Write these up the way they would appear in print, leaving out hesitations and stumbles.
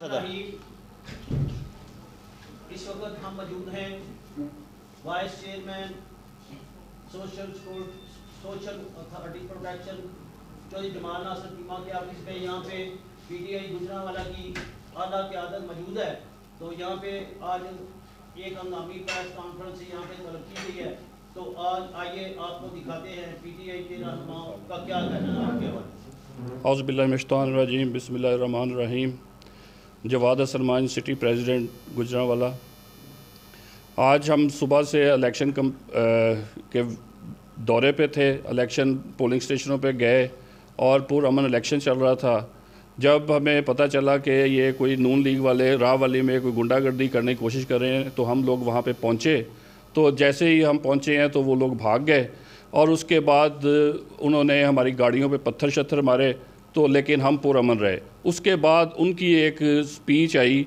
इस वक्त हम मौजूद हैं vice chairman social authority protection Chaudhry Jamal Nasir टीमा के ऑफिस पे। यहाँ पे पीटीआई गुजरांवाला की आला क़यादत मौजूद है। तो यहाँ पे आज एक हंगामी प्रेस कॉन्फ्रेंस यहाँ पे तलब की गई है। तो आज आइए आपको दिखाते हैं पीटीआई के रहनुमाओं का क्या कहना है आपके बारे। औज़ु बिल्लाहि मिनश शैतानिर रजीम, बिस्मिल्लाहिर रहमानिर रहीम। Jawad Salman city president Gujranwala. आज हम सुबह से इलेक्शन के दौरे पे थे। इलेक्शन पोलिंग स्टेशनों पे गए और पुरअमन इलेक्शन चल रहा था। जब हमें पता चला कि ये कोई नून लीग वाले रावली में कोई गुंडागर्दी करने की कोशिश कर रहे हैं तो हम लोग वहाँ पे पहुँचे। तो जैसे ही हम पहुँचे हैं तो वो लोग भाग गए और उसके बाद उन्होंने हमारी गाड़ियों पे पत्थर शत्थर मारे। तो लेकिन हम पुरअमन रहे। उसके बाद उनकी एक स्पीच आई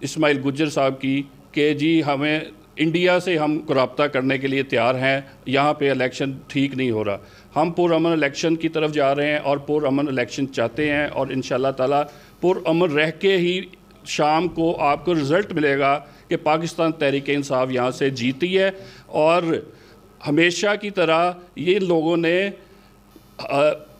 इस्माइल गुज्जर साहब की कि जी हमें इंडिया से हम रब्ता करने के लिए तैयार हैं, यहाँ पे इलेक्शन ठीक नहीं हो रहा। हम पुरअमन इलेक्शन की तरफ जा रहे हैं और पुरअमन इलेक्शन चाहते हैं और इंशाल्लाह ताला पुरअमन रह के ही शाम को आपको रिज़ल्ट मिलेगा कि पाकिस्तान तहरीक इंसाफ यहाँ से जीती है। और हमेशा की तरह ये लोगों ने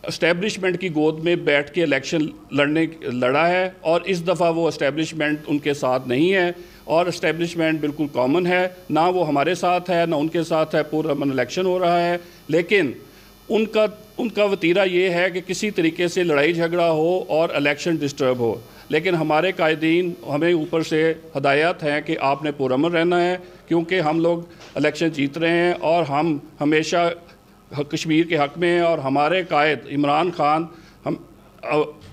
इस्टेब्लिशमेंट की गोद में बैठ के इलेक्शन लड़ा है और इस दफ़ा वो इस्टेब्लिशमेंट उनके साथ नहीं है और इस्टेब्लिशमेंट बिल्कुल कॉमन है, ना वो हमारे साथ है ना उनके साथ है। पुरअमन इलेक्शन हो रहा है लेकिन उनका वतीरा ये है कि किसी तरीके से लड़ाई झगड़ा हो और इलेक्शन डिस्टर्ब हो। लेकिन हमारे कायदीन हमें ऊपर से हदायत हैं कि आपने पुरअमन रहना है क्योंकि हम लोग इलेक्शन जीत रहे हैं और हम हमेशा कश्मीर के हक़ में हैं। और हमारे कायद इमरान खान हम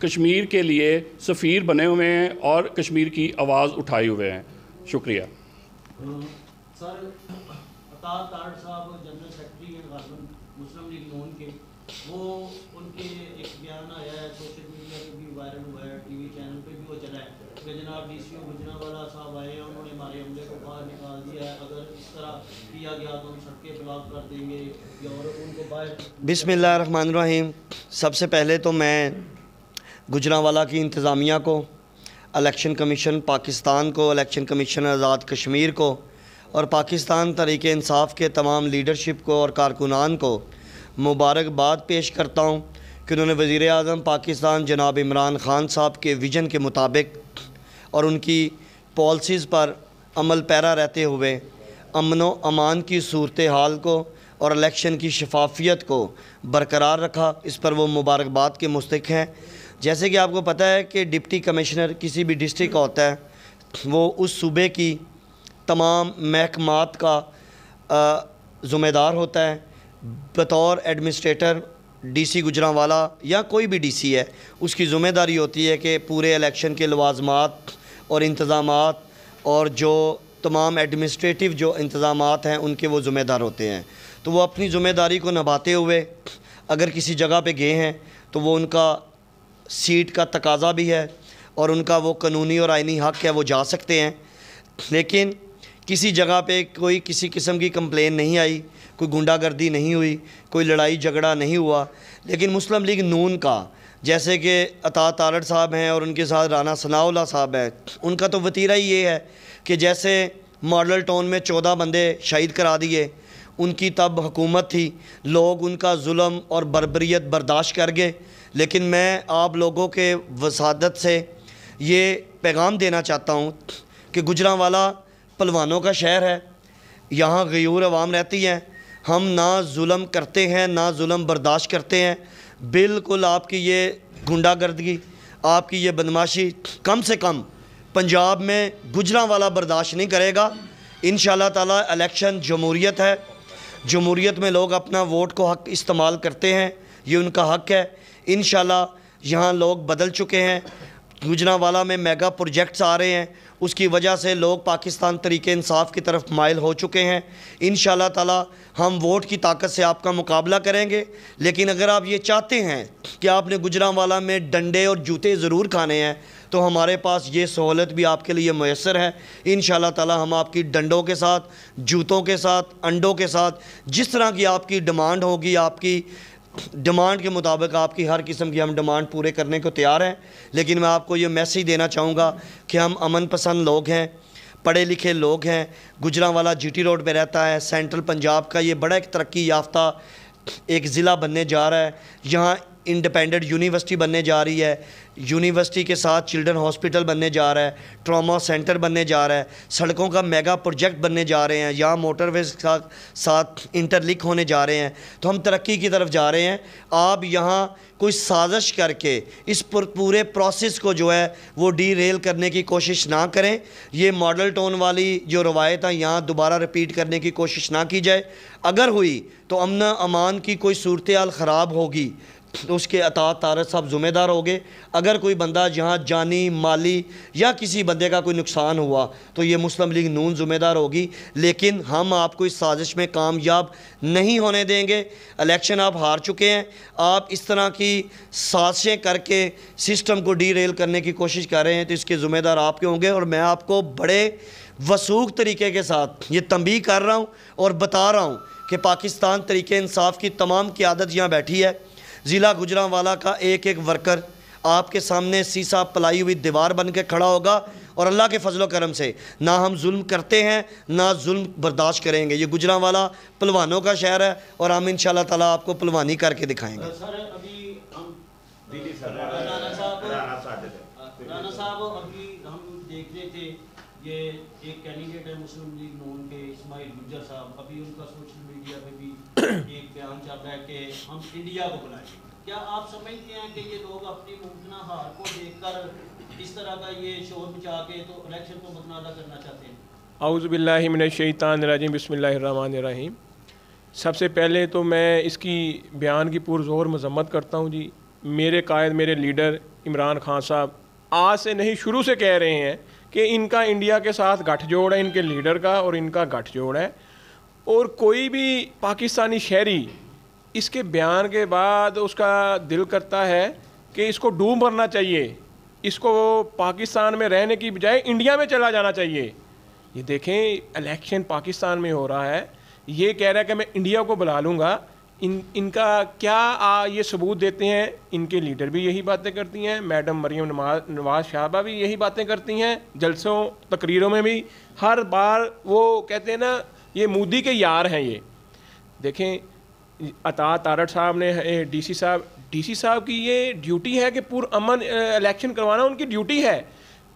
कश्मीर के लिए सफ़ीर बने हुए हैं और कश्मीर की आवाज़ उठाए हुए हैं। शुक्रिया। सर अतार तारड़ साहब जनरल सेक्रेटरी हैं मुस्लिम लीग नून के, वो उनके एक बयान आया है, सोशल मीडिया पे भी वायरल हुआ है, टीवी चैनल पे भी वो चला है कि जनाब डीसीओ गुजरांवाला साहब आए हैं, उन्होंने हमारे हमले को बाहर निकाल दिया है, अगर इस तरह किया गया तो हम सड़कें ब्लॉक कर देंगे और उनको बाहर। बिस्मिल्लाहिर्रहमानिर्रहीम। सबसे पहले तो मैं गुजरांवाला की इंतज़ामिया को, इलेक्शन कमीशन पाकिस्तान को, इलेक्शन कमीशन आज़ाद कश्मीर को और पाकिस्तान तहरीक इंसाफ के तमाम लीडरशिप को और कारकुनान को मुबारकबाद पेश करता हूँ कि उन्होंने वज़ीर आज़म पाकिस्तान जनाब इमरान ख़ान साहब के विजन के मुताबिक और उनकी पॉलिसीज़ पर अमल पैरा रहते हुए अमन व अमान की सूरत हाल को और इलेक्शन की शफाफियत को बरकरार रखा। इस पर वो मुबारकबाद के मुस्तहिक़ हैं। जैसे कि आपको पता है कि डिप्टी कमिश्नर किसी भी डिस्ट्रिक्ट का होता है, वो उस सूबे की तमाम महकमात का ज़िम्मेदार होता है। बतौर एडमिनिस्ट्रेटर डीसी गुजरांवाला या कोई भी डीसी है, उसकी ज़िम्मेदारी होती है कि पूरे इलेक्शन के लवाज़मात और इंतज़ामात और जो तमाम एडमिनिस्ट्रेटिव जो इंतज़ामात हैं उनके वो ज़िम्मेदार होते हैं। तो वो अपनी ज़िम्मेदारी को निभाते हुए अगर किसी जगह पे गए हैं तो वो उनका सीट का तकाज़ा भी है और उनका वो कानूनी और आइनी हक़ है, वो जा सकते हैं। लेकिन किसी जगह पे कोई किसी किस्म की कंप्लेन नहीं आई, कोई गुंडागर्दी नहीं हुई, कोई लड़ाई झगड़ा नहीं हुआ। लेकिन मुस्लिम लीग नून का जैसे कि अता तारड़ साहब हैं और उनके साथ राना सनाउल्लाह साहब हैं, उनका तो वतीरा ही ये है कि जैसे मॉडल टाउन में 14 बंदे शहीद करा दिए, उनकी तब हुकूमत थी, लोग उनका जुल्म और बर्बरियत बर्दाश्त कर गए। लेकिन मैं आप लोगों के वसादत से ये पैगाम देना चाहता हूँ कि गुजरांवाला पहलवानों का शहर है, यहाँ गयूर अवाम रहती हैं। हम ना जुल्म करते हैं ना जुल्म बर्दाश्त करते हैं। बिल्कुल आपकी ये गुंडागर्दी, आपकी ये बदमाशी कम से कम पंजाब में गुजरांवाला बर्दाश्त नहीं करेगा। इंशाअल्लाह ताला इलेक्शन जमहूरियत है, जमहूरियत में लोग अपना वोट को हक़ इस्तेमाल करते हैं, ये उनका हक़ है। इंशाअल्लाह यहाँ लोग बदल चुके हैं, गुजरांवाला में मेगा प्रोजेक्ट्स आ रहे हैं, उसकी वजह से लोग पाकिस्तान तरीके इंसाफ की तरफ माइल हो चुके हैं। इंशाअल्लाह ताला हम वोट की ताकत से आपका मुकाबला करेंगे। लेकिन अगर आप ये चाहते हैं कि आपने गुजरांवाला में डंडे और जूते ज़रूर खाने हैं तो हमारे पास ये सहूलत भी आपके लिए मैसर है। इंशाअल्लाह ताला हम आपकी डंडों के साथ, जूतों के साथ, अंडों के साथ, जिस तरह की आपकी डिमांड होगी, आपकी डिमांड के मुताबिक आपकी हर किस्म की हम डिमांड पूरे करने को तैयार हैं। लेकिन मैं आपको ये मैसेज देना चाहूँगा कि हम अमन पसंद लोग हैं, पढ़े लिखे लोग हैं। गुजरांवाला जीटी रोड पे रहता है। सेंट्रल पंजाब का ये बड़ा एक तरक्की याफ्ता एक ज़िला बनने जा रहा है। यहाँ इंडिपेंडेंट यूनिवर्सिटी बनने जा रही है। यूनिवर्सिटी के साथ चिल्ड्रन हॉस्पिटल बनने जा रहा है, ट्रॉमा सेंटर बनने जा रहा है, सड़कों का मेगा प्रोजेक्ट बनने जा रहे हैं, यहाँ मोटरवेज के साथ इंटरलिंक होने जा रहे हैं। तो हम तरक्की की तरफ जा रहे हैं। आप यहाँ कोई साजिश करके इस पूरे प्रोसेस को जो है वो डीरेल करने की कोशिश ना करें। ये मॉडल टाउन वाली जो रवायत है यहाँ दोबारा रिपीट करने की कोशिश ना की जाए। अगर हुई तो अमन अमान की कोई सूरत हाल ख़राब होगी तो उसके अतात तारत साहब ज़िम्मेदार होंगे। अगर कोई बंदा जहाँ जानी माली या किसी बंदे का कोई नुकसान हुआ तो ये मुस्लिम लीग नून ज़िम्मेदार होगी। लेकिन हम आपको इस साजिश में कामयाब नहीं होने देंगे। इलेक्शन आप हार चुके हैं। आप इस तरह की साजिशें करके सिस्टम को डीरेल करने की कोशिश कर रहे हैं तो इसके ज़िम्मेदार आपके होंगे। और मैं आपको बड़े वसूख तरीके के साथ ये तंबीह कर रहा हूँ और बता रहा हूँ कि पाकिस्तान तरीके इंसाफ की तमाम क़यादत यहाँ बैठी है। ज़िला गुजरांवाला का एक एक वर्कर आपके सामने सीसा पलाई हुई दीवार बन के खड़ा होगा। और अल्लाह के फजलो करम से ना हम जुल्म करते हैं ना जुल्म बर्दाश्त करेंगे। ये गुजरांवाला पहलवानों का शहर है और हम इंशाल्लाह ताला आपको पहलवानी करके दिखाएंगे। सर अभी हम राना साहब अभी हम देख रहे थे ये एक कैंडिडेट है मुस्लिम लीग नून के इस्माइल गुज्जर साहब, अभी उनका सोशल मीडिया पे भी एक बयान चल रहा है कि हम इंडिया को बुलाएंगे। क्या आप समझते हैं कि ये लोग अपनी मुमकिन हार को देखकर इस तरह का ये शोर मचा के तो इलेक्शन को मतनादा करना चाहते हैं? औज़ु बिल्लाहि मिनश शैतानिर रजीम, बिस्मिल्लाहिर रहमानिर रहीम। सबसे पहले तो मैं इसकी बयान की पुरज़ोर मज़म्मत करता हूँ जी। मेरे कायद मेरे लीडर इमरान खान साहब आज से नहीं शुरू से कह रहे हैं कि इनका इंडिया के साथ गठजोड़ है, इनके लीडर का और इनका गठजोड़ है। और कोई भी पाकिस्तानी शहरी इसके बयान के बाद उसका दिल करता है कि इसको डूब मरना चाहिए, इसको पाकिस्तान में रहने की बजाय इंडिया में चला जाना चाहिए। ये देखें इलेक्शन पाकिस्तान में हो रहा है, ये कह रहा है कि मैं इंडिया को बुला लूँगा। इनका क्या ये सबूत देते हैं? इनके लीडर भी यही बातें करती हैं, मैडम मरियम नवाज शाहबा भी यही बातें करती हैं, जलसों तकरीरों में भी हर बार वो कहते हैं ना ये मोदी के यार हैं। ये देखें अता तारड़ साहब ने डीसी साहब की ये ड्यूटी है कि पुरअमन इलेक्शन करवाना उनकी ड्यूटी है।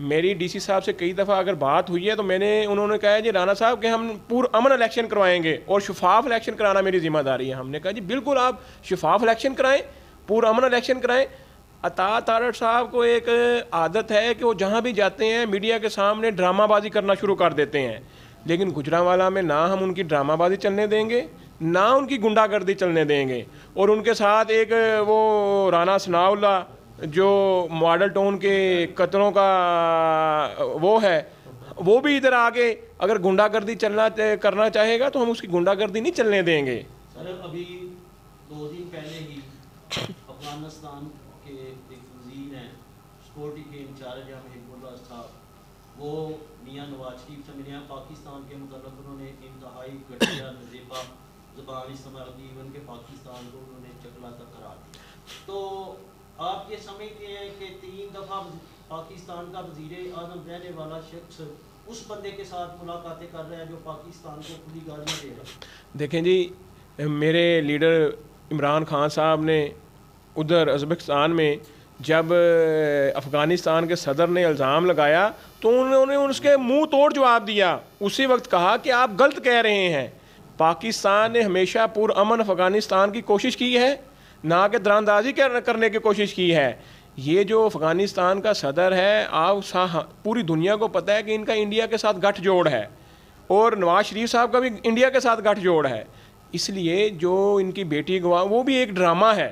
मेरी डीसी साहब से कई दफ़ा अगर बात हुई है तो उन्होंने कहा है जी राना साहब कि हम पुरअमन इलेक्शन करवाएंगे और शफाफ इलेक्शन कराना मेरी ज़िम्मेदारी है। हमने कहा जी बिल्कुल आप शफाफ इलेक्शन कराएं, पुरअमन इलेक्शन कराएं। अता तारड़ साहब को एक आदत है कि वो जहाँ भी जाते हैं मीडिया के सामने ड्रामाबाजी करना शुरू कर देते हैं। लेकिन गुजरांवाला में ना हम उनकी ड्रामाबाजी चलने देंगे ना उनकी गुंडागर्दी चलने देंगे। और उनके साथ एक वो राना सनाउल्लाह जो मॉडल टाउन के कतलों का वो है, वो भी इधर आके अगर गुंडागर्दी करना चाहेगा तो हम उसकी गुंडागर्दी नहीं चलने देंगे। सर अभी 2 दिन पहले ही अफगानिस्तान के एक वजीर हैं सिक्योरिटी के इंचार्ज हिब्बुल्लाह साहब, वो मियाँ नवाज शरीफ से मिले हैं। पाकिस्तान के मतलब उन्होंने इंतहाई घटिया नज़ीबा ज़बान इस्तेमाल की, इवन के पाकिस्तान को उन्होंने चकला तक करार दिया। तो आप ये समझते हैं कि 3 दफ़ा पाकिस्तान का वज़ीर आज़म रहने वाला शख्स उस बंदे के साथ मुलाकातें कर रहा है जो पाकिस्तान को खुली गालियाँ दे रहा है? देखें जी, मेरे लीडर इमरान खान साहब ने उधर उज़्बेकिस्तान में जब अफ़गानिस्तान के सदर ने इल्ज़ाम लगाया तो उन्होंने उसके मुंह तोड़ जवाब दिया। उसी वक्त कहा कि आप गलत कह रहे हैं। पाकिस्तान ने हमेशा पुरअमन अफ़गानिस्तान की कोशिश की है, ना कि दरानंदाजी करने की कोशिश की है। ये जो अफ़गानिस्तान का सदर है, आप पूरी दुनिया को पता है कि इनका इंडिया के साथ गठजोड़ है और नवाज शरीफ साहब का भी इंडिया के साथ गठजोड़ है। इसलिए जो इनकी बेटी गवा वो भी एक ड्रामा है,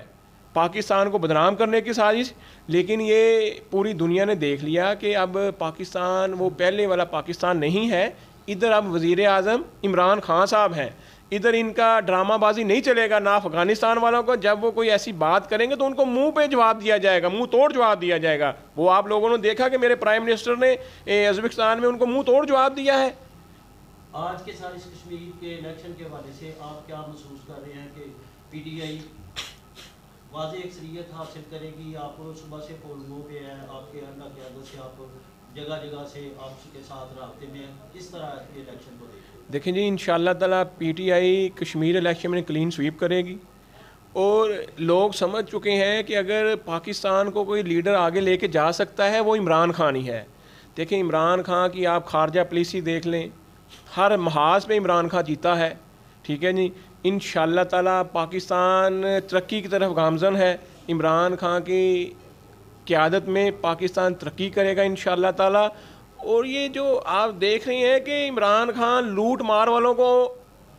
पाकिस्तान को बदनाम करने की साजिश। लेकिन ये पूरी दुनिया ने देख लिया कि अब पाकिस्तान वो पहले वाला पाकिस्तान नहीं है। इधर अब वज़ीर आज़म इमरान खान साहब हैं, इधर इनका ड्रामाबाजी नहीं चलेगा ना अफ़गानिस्तान वालों को। जब वो कोई ऐसी बात करेंगे तो उनको मुंह पे जवाब दिया जाएगा, मुंह तोड़ जवाब दिया जाएगा। वो आप लोगों ने देखा कि मेरे प्राइम मिनिस्टर ने उज़्बेकिस्तान में उनको मुंह तोड़ जवाब दिया है। आज के सारे कश्मीर के इलेक्शन के हवाले से आप क्या महसूस कर रहे हैं कि PTI वाज़ेह अक्सरियत हासिल करेगी? आप सुबह से पोलिंगों पे हैं, आपके अंडा क़यादत से आप जगह जगह से आपके साथ राब्ते में, किस तरह इलेक्शन को देखते हैं? देखें जी, इंशाअल्लाह ताला पीटीआई कश्मीर इलेक्शन में क्लीन स्वीप करेगी और लोग समझ चुके हैं कि अगर पाकिस्तान को कोई लीडर आगे लेके जा सकता है वो इमरान खान ही है। देखें, इमरान खान की आप खारजा पॉलिसी देख लें, हर महाज पे इमरान खान जीता है, ठीक है जी। इंशाअल्लाह ताला पाकिस्तान तरक्की की तरफ गामज़न है। इमरान खान की क़यादत में पाकिस्तान तरक्की करेगा इंशाअल्लाह ताला। और ये जो आप देख रहे हैं कि इमरान खान लूट मार वालों को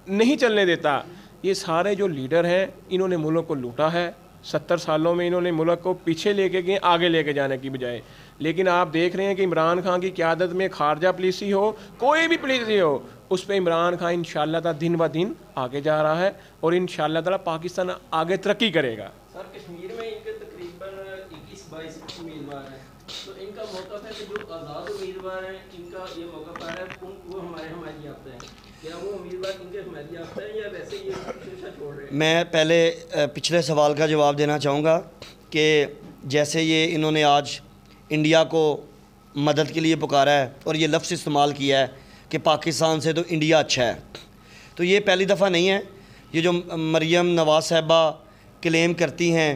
नहीं चलने देता, ये सारे जो लीडर हैं इन्होंने मुल्क को लूटा है। 70 सालों में इन्होंने मुल्क को पीछे लेके गए, आगे लेके जाने की बजाय। लेकिन आप देख रहे हैं कि इमरान खान की क़यादत में खारजा पॉलिसी हो, कोई भी पॉलिसी हो, उस पर इमरान खान इंशाअल्लाह ताला दिन ब दिन आगे जा रहा है और इंशाअल्लाह ताला पाकिस्तान आगे तरक्की करेगा। सर, कश्मीर में इनके तकरीबन 21-22 उम्मीदवार हैं, तो इनका मौक़िफ़ है कि जो आज़ाद उम्मीदवार हैं इनका ये मौक़िफ़ है वो हमारे हमायत याफ्ता हैं। क्या वो उम्मीदवार इनके हमायत याफ्ता हैं या वैसे ये शीशा छोड़ रहे हैं? मैं पहले पिछले सवाल का जवाब देना चाहूँगा कि जैसे ये इन्होंने आज इंडिया को मदद के लिए पुकारा है और ये लफ्ज़ इस्तेमाल किया है कि पाकिस्तान से तो इंडिया अच्छा है, तो ये पहली दफ़ा नहीं है। ये जो मरियम नवाज़ साहिबा क्लेम करती हैं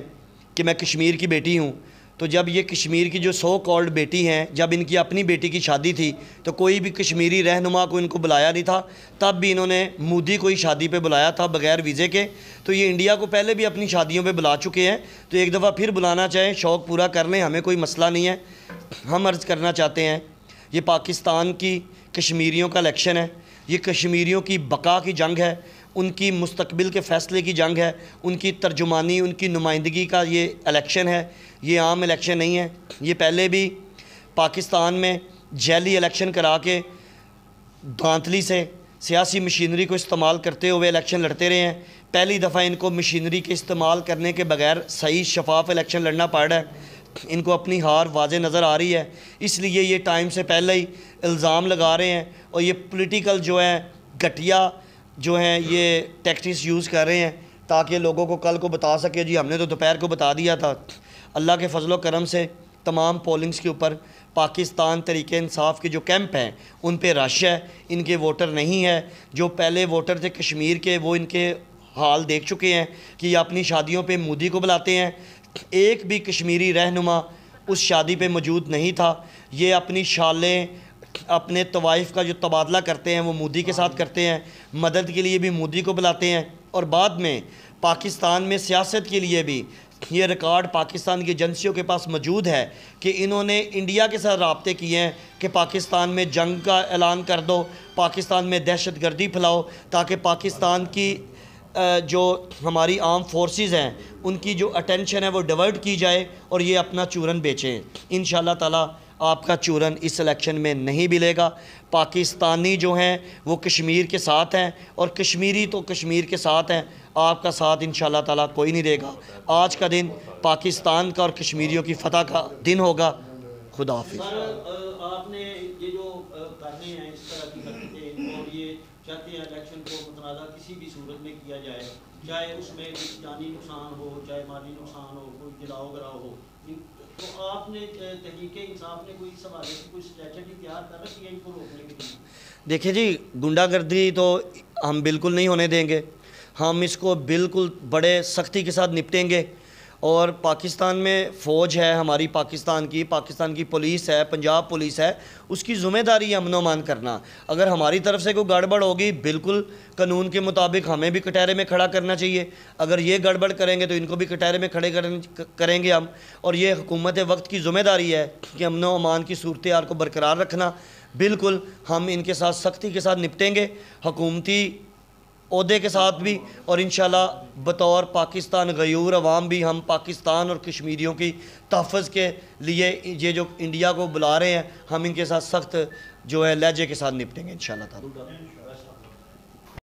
कि मैं कश्मीर की बेटी हूँ, तो जब ये कश्मीर की जो सो कॉल्ड बेटी हैं, जब इनकी अपनी बेटी की शादी थी तो कोई भी कश्मीरी रहनुमा को इनको बुलाया नहीं था। तब भी इन्होंने मोदी को ही शादी पे बुलाया था बग़ैर वीज़े के। तो ये इंडिया को पहले भी अपनी शादियों पे बुला चुके हैं, तो एक दफ़ा फिर बुलाना चाहें, शौक़ पूरा कर लें, हमें कोई मसला नहीं है। हम अर्ज़ करना चाहते हैं, ये पाकिस्तान की कश्मीरियों का इलेक्शन है, ये कश्मीरियों की बका की जंग है, उनकी मुस्तकबिल के फ़ैसले की जंग है, उनकी तर्जुमानी, उनकी नुमाइंदगी का ये इलेक्शन है। ये आम इलेक्शन नहीं है। ये पहले भी पाकिस्तान में जैली इलेक्शन करा के धांधली से सियासी मशीनरी को इस्तेमाल करते हुए इलेक्शन लड़ते रहे हैं। पहली दफ़ा इनको मशीनरी के इस्तेमाल करने के बगैर सही शफाफ इलेक्शन लड़ना पड़ रहा है। इनको अपनी हार वाज़े नज़र आ रही है, इसलिए ये टाइम से पहले ही इल्ज़ाम लगा रहे हैं और ये पॉलिटिकल जो है घटिया जो हैं ये टैक्टिक्स यूज़ कर रहे हैं ताकि लोगों को कल को बता सके जी हमने तो दोपहर को बता दिया था। अल्लाह के फजलो करम से तमाम पोलिंग्स के ऊपर पाकिस्तान तरीके इंसाफ के जो कैंप हैं उन पे रश है, इनके वोटर नहीं है। जो पहले वोटर थे कश्मीर के वो इनके हाल देख चुके हैं कि ये अपनी शादियों पे मोदी को बुलाते हैं। एक भी कश्मीरी रहनुमा उस शादी पे मौजूद नहीं था। ये अपनी शालें, अपने तवाइफ़ का जो तबादला करते हैं वो मोदी के साथ करते हैं, मदद के लिए भी मोदी को बुलाते हैं और बाद में पाकिस्तान में सियासत के लिए भी ये रिकॉर्ड पाकिस्तान की एजेंसियों के पास मौजूद है कि इन्होंने इंडिया के साथ राब्ते किए हैं कि पाकिस्तान में जंग का ऐलान कर दो, पाकिस्तान में दहशतगर्दी फैलाओ, ताकि पाकिस्तान की जो हमारी आर्म फोर्सेस हैं उनकी जो अटेंशन है वो डाइवर्ट की जाए और ये अपना चूरन बेचें। इंशाअल्लाह ताला आपका चूरन इस इलेक्शन में नहीं मिलेगा। पाकिस्तानी जो हैं वो कश्मीर के साथ हैं और कश्मीरी तो कश्मीर के साथ हैं। आपका साथ इंशाअल्लाह ताला कोई नहीं देगा। आज का दिन पाकिस्तान का और कश्मीरियों की फ़तह का दिन होगा। खुदा हाफिज़। सर, आपने ये जो करने हैं इस तरह की हरकतें और ये चाहते हैं इलेक्शन को मुतनाज़ा किसी भी सूरत में किया जाए, चाहे उसमें जानी नुकसान हो, चाहे माली नुकसान हो, कोई गिराव गिराव हो, तो आपने तहरीक-ए-इंसाफ ने कोई इस हवाले से कोई स्ट्रेटजी तैयार कर रखी है इनको रोकने के लिए? देखिए जी, गुंडागर्दी तो हम बिल्कुल नहीं होने देंगे। हम इसको बिल्कुल बड़े सख्ती के साथ निपटेंगे और पाकिस्तान में फ़ौज है हमारी, पाकिस्तान की पुलिस है, पंजाब पुलिस है, उसकी ज़िम्मेदारी है अमन अमान करना। अगर हमारी तरफ से कोई गड़बड़ होगी बिल्कुल कानून के मुताबिक हमें भी कटहरे में खड़ा करना चाहिए। अगर ये गड़बड़ करेंगे तो इनको भी कटहरे में खड़े करेंगे हम। और ये हुकूमत वक्त की ज़िम्मेदारी है कि अमन अमान की सूरत-ए-हाल को बरकरार रखना। बिल्कुल हम इनके साथ सख्ती के साथ निपटेंगे, हुकूमती ओहदे के साथ भी, और इंशाल्लाह बतौर पाकिस्तान गयूर अवाम भी हम पाकिस्तान और कश्मीरियों की तहफ़्फ़ुज़ के लिए ये जो इंडिया को बुला रहे हैं हम इनके साथ सख्त जो है लहजे के साथ निपटेंगे इंशाल्लाह ताला।